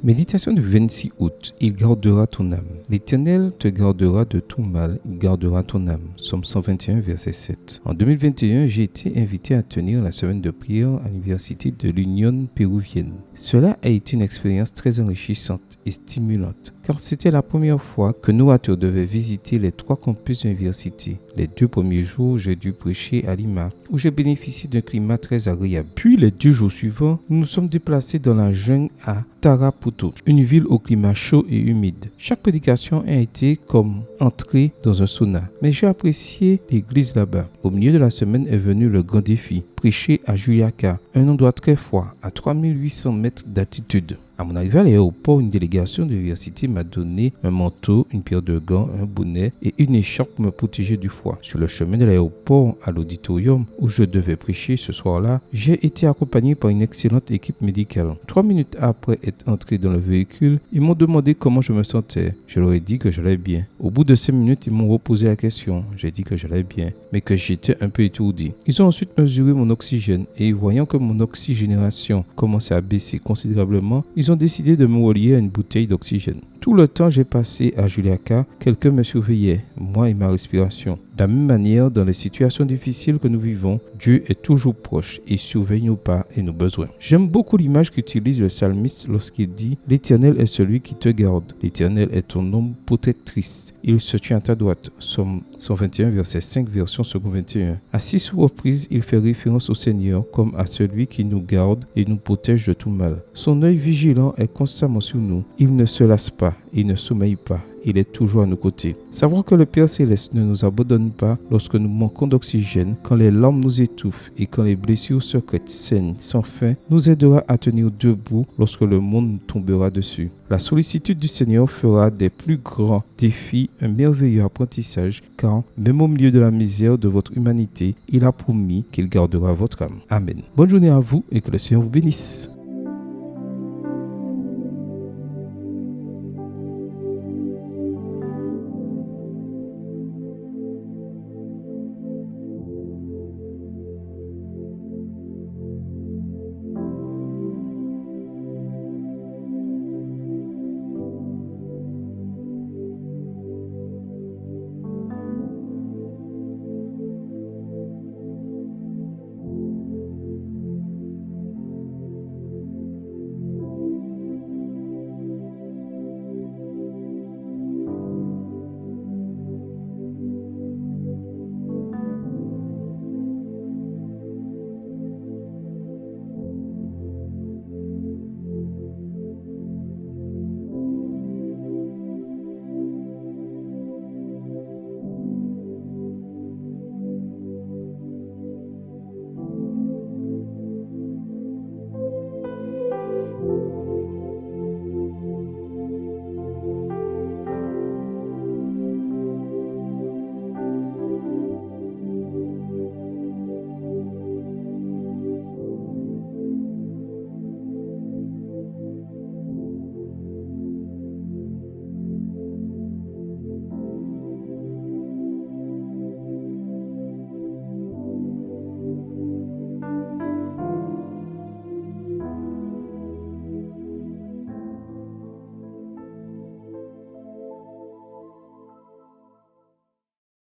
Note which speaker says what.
Speaker 1: Méditation du 26 août. Il gardera ton âme. L'Éternel te gardera de tout mal, il gardera ton âme. Psaume 121, verset 7. En 2021, j'ai été invité à tenir la semaine de prière à l'Université de l'Union péruvienne. Cela a été une expérience très enrichissante et stimulante, car c'était la première fois que Noateur devait visiter les 3 campus de l'université. Les 2 premiers jours, j'ai dû prêcher à Lima, où j'ai bénéficié d'un climat très agréable. Puis les 2 jours suivants, nous nous sommes déplacés dans la jungle à Tarapoto, une ville au climat chaud et humide. Chaque prédication a été comme entrer dans un sauna, mais j'ai apprécié l'église là-bas. Au milieu de la semaine est venu le grand défi, prêcher à Juliaca, un endroit très froid, à 3800 mètres d'altitude. À mon arrivée à l'aéroport, une délégation de l'université m'a donné un manteau, une paire de gants, un bonnet et une écharpe pour me protéger du froid. Sur le chemin de l'aéroport à l'auditorium où je devais prêcher ce soir-là, j'ai été accompagné par une excellente équipe médicale. 3 minutes après être entré dans le véhicule, ils m'ont demandé comment je me sentais. Je leur ai dit que j'allais bien. Au bout de 5 minutes, ils m'ont reposé la question. J'ai dit que j'allais bien, mais que j'étais un peu étourdi. Ils ont ensuite mesuré mon oxygène et voyant que mon oxygénation commençait à baisser considérablement, ils ont décidé de me relier à une bouteille d'oxygène. Tout le temps j'ai passé à Juliaca, quelqu'un me surveillait, moi et ma respiration. De la même manière, dans les situations difficiles que nous vivons, Dieu est toujours proche et surveille nos pas et nos besoins. J'aime beaucoup l'image qu'utilise le psalmiste lorsqu'il dit « L'Éternel est celui qui te garde. L'Éternel est ton ombre protectrice. Il se tient à ta droite. » Psaume 121, verset 5, version second 21. À 6 reprises, il fait référence au Seigneur comme à celui qui nous garde et nous protège de tout mal. Son œil vigilant est constamment sur nous. Il ne se lasse pas. Il ne sommeille pas. Il est toujours à nos côtés. Savoir que le Père Céleste ne nous abandonne pas lorsque nous manquons d'oxygène, quand les larmes nous étouffent et quand les blessures secrètes saignent sans fin, nous aidera à tenir debout lorsque le monde nous tombera dessus. La sollicitude du Seigneur fera des plus grands défis un merveilleux apprentissage, car même au milieu de la misère de votre humanité, il a promis qu'il gardera votre âme. Amen. Bonne journée à vous et que le Seigneur vous bénisse.